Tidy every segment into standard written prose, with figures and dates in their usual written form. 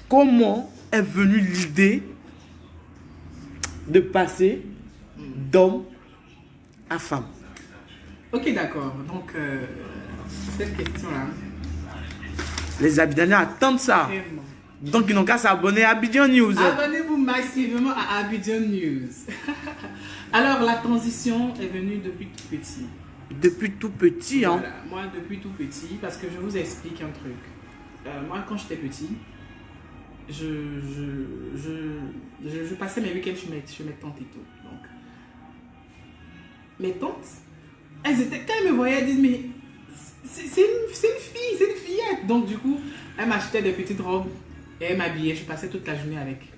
comment est venue l'idée de passer d'homme à femme? Ok, d'accord. Donc, cette question-là, Les Abidjanais attendent ça. vraiment. Donc, ils n'ont qu'à s'abonner à Abidjan News. Abonnez-vous massivement à Abidjan News. Alors, la transition est venue depuis tout petit. Depuis tout petit, hein. Voilà, moi, depuis tout petit, parce que je vous explique un truc. Moi, quand j'étais petit, je passais mes week-ends chez mes tantes et tout. Donc, mes tantes, quand elles me voyaient, elles disent, mais c'est une fillette. Donc, du coup, elles m'achetaient des petites robes et elles m'habillaient. Je passais toute la journée avec.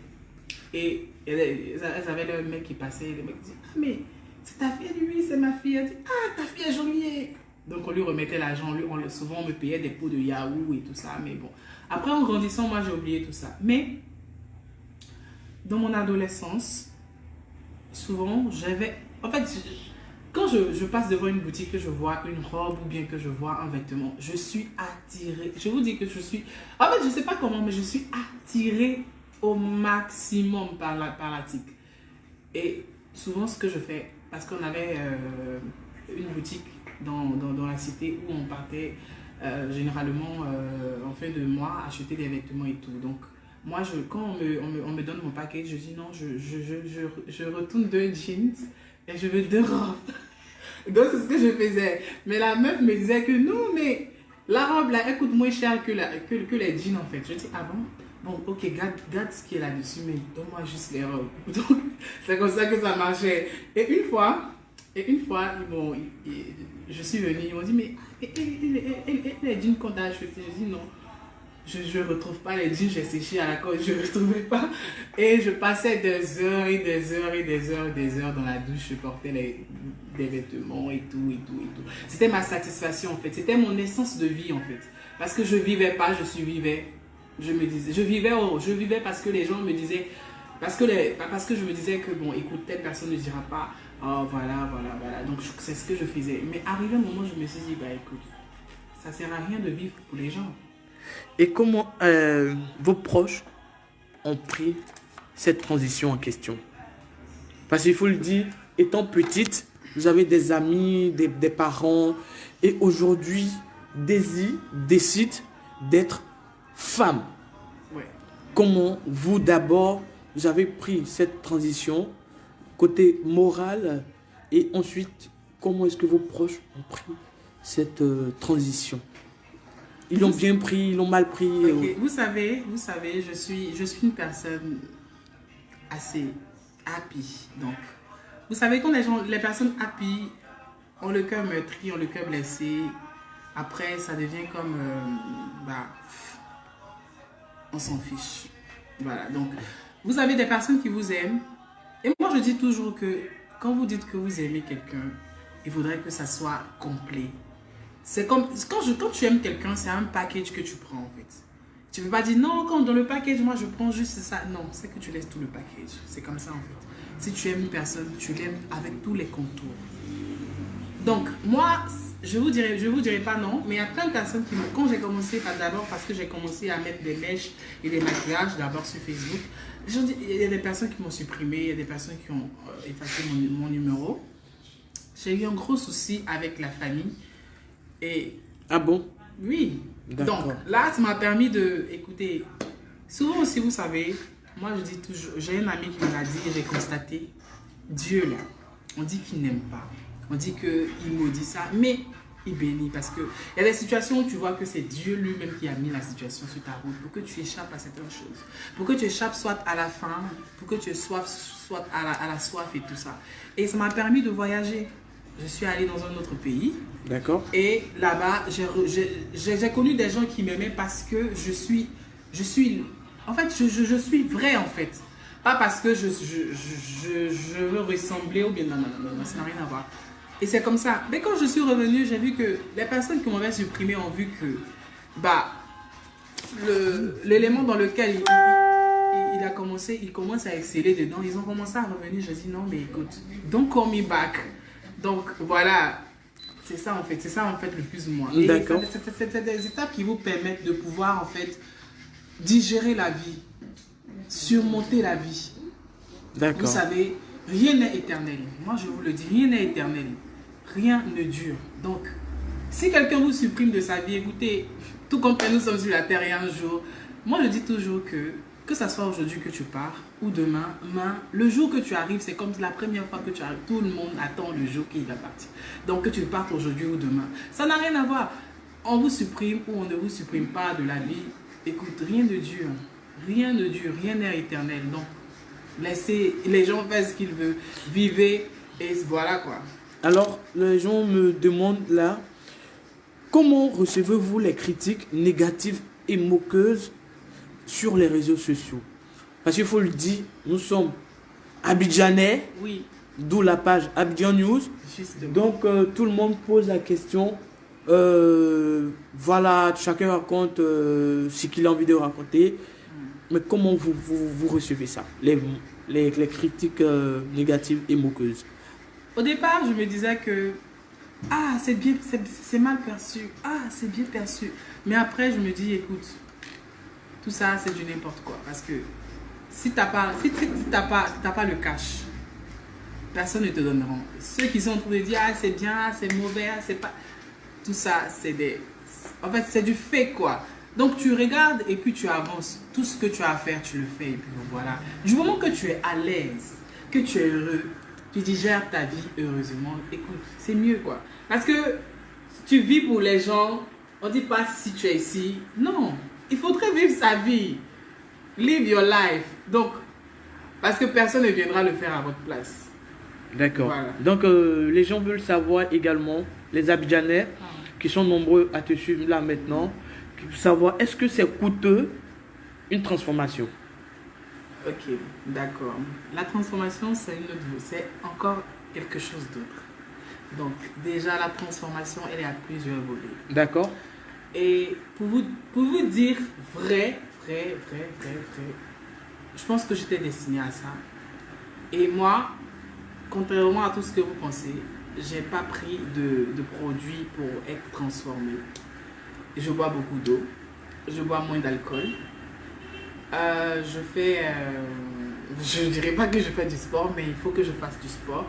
Et elles avaient le mec qui passait. Le mec disait, ah, mais c'est ta fille? Oui, c'est ma fille. Elle dit, ah, ta fille est jolie. Donc, on lui remettait l'argent. Souvent, on me payait des pots de yaourt et tout ça. Mais bon, après, en grandissant, moi, j'ai oublié tout ça. Mais, dans mon adolescence, souvent, j'avais... En fait, quand je passe devant une boutique, que je vois une robe ou bien que je vois un vêtement, je suis attirée. Je vous dis que je suis... En fait, je ne sais pas comment, mais je suis attirée au maximum par la tique. Et souvent, ce que je fais, parce qu'on avait une boutique dans la cité où on partait généralement en fin de mois acheter des vêtements et tout. Donc, moi, quand on me donne mon paquet, je dis non, je retourne 2 jeans et je veux 2 robes. Donc, c'est ce que je faisais. Mais la meuf me disait que non, mais la robe là, elle coûte moins cher que les jeans en fait. Je dis, ah bon? Bon, ok, garde ce qui est là-dessus, mais donne-moi juste les robes. Donc, c'est comme ça que ça marchait. Et une fois, je suis venue, ils m'ont dit, mais les jeans qu'on t'a achetés, je dis non. Je ne retrouve pas les jeans, j'ai séché à la côte, je ne retrouvais pas. Et je passais des heures et des heures et des heures et des heures dans la douche, je portais des vêtements et tout, et tout, et tout. C'était ma satisfaction en fait, c'était mon essence de vie en fait. Parce que je ne vivais pas, je survivais. Je me disais, je vivais parce que les gens me disaient, parce que je me disais que bon, écoute, telle personne ne dira pas, oh voilà. Donc c'est ce que je faisais. Mais arrivé un moment, je me suis dit, bah écoute, ça ne sert à rien de vivre pour les gens. Et comment vos proches ont pris cette transition en question? Parce qu'il faut le dire, étant petite, vous avez des amis, des parents, et aujourd'hui, Daisy décide d'être femme. Ouais. Comment vous d'abord, vous avez pris cette transition, côté moral, et ensuite, comment est-ce que vos proches ont pris cette transition? Ils l'ont bien pris, ils l'ont mal pris. Okay. Vous savez, je suis une personne assez happy. Donc, vous savez, quand les personnes happy ont le cœur meurtri, ont le cœur blessé, après, ça devient comme, on s'en fiche. Voilà, donc, vous avez des personnes qui vous aiment. Et moi, je dis toujours que quand vous dites que vous aimez quelqu'un, il faudrait que ça soit complet. C'est comme, quand tu aimes quelqu'un, c'est un package que tu prends en fait. Tu ne peux pas dire non, quand dans le package, moi je prends juste ça. Non, c'est que tu laisses tout le package. C'est comme ça en fait. Si tu aimes une personne, tu l'aimes avec tous les contours. Donc, moi, je vous dirais pas non, mais il y a plein de personnes qui quand j'ai commencé, d'abord parce que j'ai commencé à mettre des mèches et des maquillages, d'abord sur Facebook, il y a des personnes qui m'ont supprimé, il y a des personnes qui ont effacé mon numéro. J'ai eu un gros souci avec la famille. Et, ah bon? Oui. Donc là, ça m'a permis de... Écoutez, souvent aussi, vous savez, moi je dis toujours, j'ai un ami qui me l'a dit et j'ai constaté, Dieu là, on dit qu'il n'aime pas. On dit qu'il maudit ça, mais il bénit parce qu'il y a des situations où tu vois que c'est Dieu lui-même qui a mis la situation sur ta route pour que tu échappes à certaines choses. Pour que tu échappes soit à la faim, pour que tu sois soit à la soif et tout ça. Et ça m'a permis de voyager. Je suis allée dans un autre pays. D'accord. Et là-bas, j'ai connu des gens qui m'aimaient parce que je suis vrai en fait. Pas parce que je veux ressembler ou bien non, ça n'a rien à voir. Et c'est comme ça. Mais quand je suis revenue, j'ai vu que les personnes qui m'avaient supprimé ont vu que l'élément dans lequel il commence à exceller dedans. Ils ont commencé à revenir. Je dis non, mais écoute, don't call me back. Donc voilà, c'est ça en fait le plus ou moins. D'accord. C'est des étapes qui vous permettent de pouvoir en fait digérer la vie, surmonter la vie. Vous D'accord. savez, rien n'est éternel. Moi, je vous le dis, rien n'est éternel. Rien ne dure. Donc, si quelqu'un vous supprime de sa vie, écoutez, tout comme nous sommes sur la terre et un jour, moi, je dis toujours que ça soit aujourd'hui que tu pars ou demain, le jour que tu arrives, c'est comme la première fois que tu arrives. Tout le monde attend le jour qu'il va partir. Donc, que tu partes aujourd'hui ou demain. Ça n'a rien à voir. On vous supprime ou on ne vous supprime pas de la vie. Écoute, rien ne dure. Rien ne dure. Rien n'est éternel. Donc, laissez les gens faire ce qu'ils veulent. Vivez et voilà quoi. Alors, les gens me demandent là, comment recevez-vous les critiques négatives et moqueuses sur les réseaux sociaux? Parce qu'il faut le dire, nous sommes Abidjanais, Oui, d'où la page Abidjan News. justement. Donc, tout le monde pose la question. Voilà, chacun raconte ce qu'il a envie de raconter. Mais comment vous recevez ça, les critiques négatives et moqueuses? Au départ, je me disais que ah, c'est bien, c'est mal perçu. Ah, c'est bien perçu. Mais après, je me dis, écoute, tout ça, c'est du n'importe quoi. Parce que si tu n'as pas, t'as pas le cash, personne ne te donnera. Ceux qui sont en train de dire, ah, c'est bien, ah, c'est mauvais, ah, c'est pas... Tout ça, c'est des... En fait, c'est du fake, quoi. Donc, tu regardes et puis tu avances. Tout ce que tu as à faire, tu le fais. Et puis voilà. Du moment que tu es à l'aise, que tu es heureux, tu digères ta vie heureusement, écoute, c'est mieux, quoi. Parce que tu vis pour les gens, on ne dit pas si tu es ici. Non, il faudrait vivre sa vie. Live your life. Donc, parce que personne ne viendra le faire à votre place. D'accord. Voilà. Donc, les gens veulent savoir également, les Abidjanais, qui sont nombreux à te suivre là maintenant, qui veulent savoir, est-ce que c'est coûteux une transformation? Ok, d'accord. La transformation, c'est encore quelque chose d'autre. Donc, déjà, la transformation, elle est à plusieurs volets. D'accord. Et pour vous dire vrai, je pense que j'étais destinée à ça. Et moi, contrairement à tout ce que vous pensez, j'ai pas pris de produits pour être transformé. Je bois beaucoup d'eau, je bois moins d'alcool. Je dirais pas que je fais du sport, mais il faut que je fasse du sport.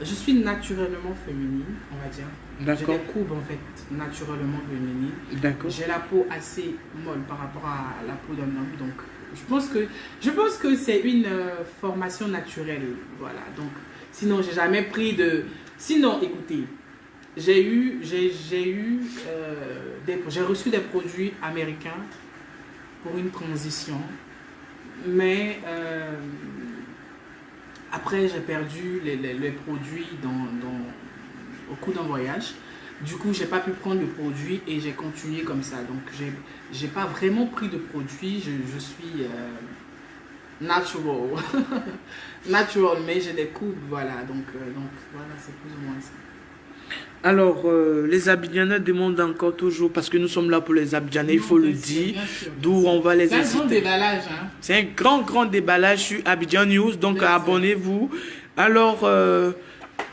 Je suis naturellement féminine, on va dire. J'ai D'accord. des courbes en fait naturellement féminines. D'accord. J'ai la peau assez molle par rapport à la peau d'un homme, donc je pense que c'est une formation naturelle, voilà. Donc sinon j'ai jamais pris de. Sinon, écoutez, j'ai reçu des produits américains pour une transition, mais après j'ai perdu les produits au cours d'un voyage. Du coup, j'ai pas pu prendre le produit et j'ai continué comme ça. Donc, j'ai pas vraiment pris de produit. Je suis natural. Natural, mais j'ai des courbes, voilà. Donc voilà, c'est plus ou moins ça. Alors, les Abidjanais demandent encore toujours, parce que nous sommes là pour les Abidjanais, il faut le dire, d'où on va les C'est un grand inciter. déballage, hein. C'est un grand déballage sur Abidjan News, donc Bien sûr. abonnez-vous. Alors,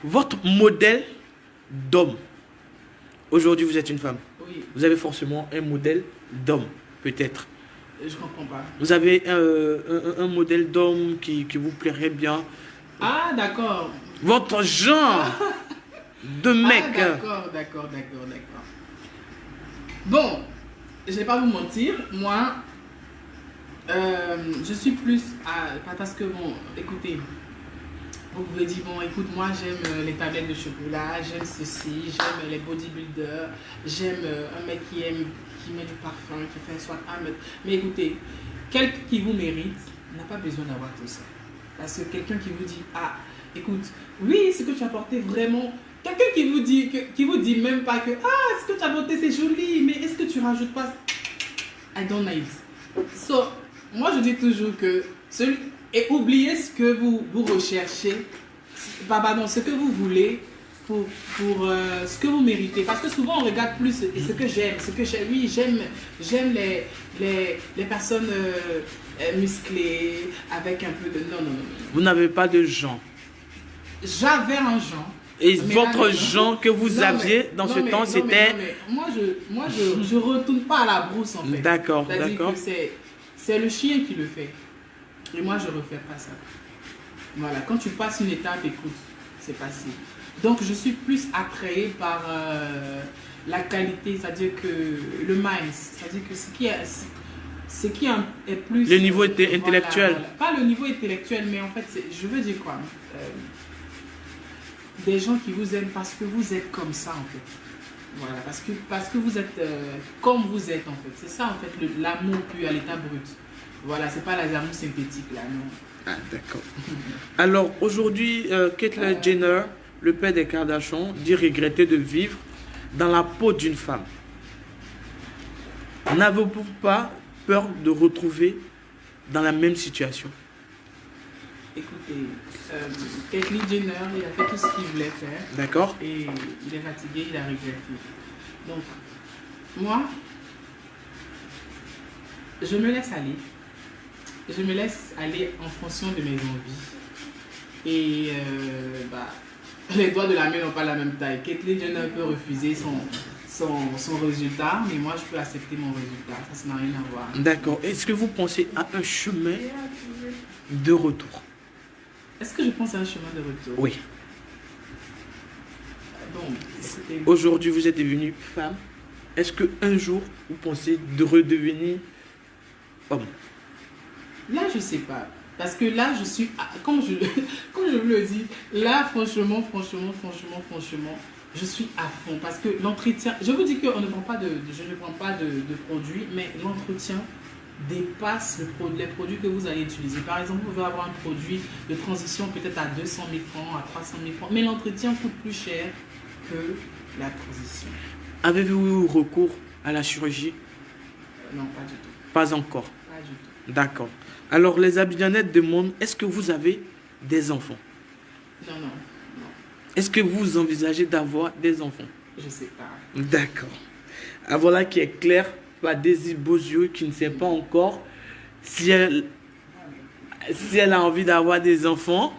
votre modèle d'homme, aujourd'hui vous êtes une femme, Oui, vous avez forcément un modèle d'homme, peut-être. je comprends pas. Vous avez un modèle d'homme qui vous plairait bien. Ah, d'accord. Votre genre de mec. Ah, d'accord. Bon, je vais pas vous mentir, moi, je suis plus parce que, bon, écoutez, vous pouvez dire, bon, écoute, moi, j'aime les tablettes de chocolat, j'aime ceci, j'aime les bodybuilders, j'aime un mec qui met du parfum, qui fait soit un mec. Mais écoutez, quelqu'un qui vous mérite n'a pas besoin d'avoir tout ça. Parce que quelqu'un qui vous dit, ah, écoute, oui, ce que tu as porté vraiment... Quelqu'un qui vous dit même pas que, ah, ce que tu as porté, c'est joli, mais est-ce que tu rajoutes pas... I don't need. So, moi, je dis toujours que... Et oubliez ce que vous recherchez, pardon, ce que vous voulez pour ce que vous méritez. Parce que souvent, on regarde plus ce que j'aime. Oui, j'aime les personnes musclées, avec un peu de... Non. Vous n'avez pas de genre. J'avais un genre, Et Mais votre là, genre que vous non, aviez mais- dans non, ce mais- temps, non, c'était... mais moi, je retourne pas à la brousse, en fait. D'accord, C'est-à-dire d'accord. que c'est le chien qui le fait. Et moi, je refais pas ça. Voilà, quand tu passes une étape, écoute, c'est passé. Donc, je suis plus attirée par la qualité, c'est-à-dire que le mind, c'est-à-dire que est plus... Le niveau voilà, intellectuel. voilà. Pas le niveau intellectuel, mais en fait, je veux dire quoi des gens qui vous aiment parce que vous êtes comme ça, en fait. Voilà, parce que vous êtes comme vous êtes, en fait. C'est ça, en fait, l'amour pur à l'état brut. Voilà, c'est pas l'amour synthétique, là, non. Ah, d'accord. Alors, aujourd'hui, Caitlyn Jenner, le père des Kardashians, dit regretter de vivre dans la peau d'une femme. N'avez-vous pas peur de retrouver dans la même situation? Écoutez, Caitlyn Jenner, il a fait tout ce qu'il voulait faire. D'accord? Et il est fatigué, il a regretté. Donc, moi, je me laisse aller. Je me laisse aller en fonction de mes envies. Et les doigts de la main n'ont pas la même taille. Caitlyn Jenner peut refuser son résultat, mais moi, je peux accepter mon résultat. Ça n'a rien à voir. D'accord. Est-ce que vous pensez à un chemin de retour? Est-ce que je pense à un chemin de retour? Oui. Bon, écoutez, Aujourd'hui, vous êtes devenue femme. Est-ce qu'un jour, vous pensez de redevenir homme? là, je sais pas. Parce que là, je suis... Comme je vous le dis, là, franchement, je suis à fond. Parce que l'entretien... Je vous dis que je ne prends pas de produits, mais l'entretien dépasse les produits que vous allez utiliser. Par exemple, vous pouvez avoir un produit de transition peut-être à 200 000 francs, à 300 000 francs, mais l'entretien coûte plus cher que la transition. Avez-vous eu recours à la chirurgie? Non, pas du tout. Pas encore. Pas du tout. D'accord. Alors, les Abidjanaises demandent, est-ce que vous avez des enfants? Non, non, non. Est-ce que vous envisagez d'avoir des enfants? Je sais pas. D'accord. Ah, voilà qui est clair par Daisy Bozio qui ne sait pas encore si elle a envie d'avoir des enfants.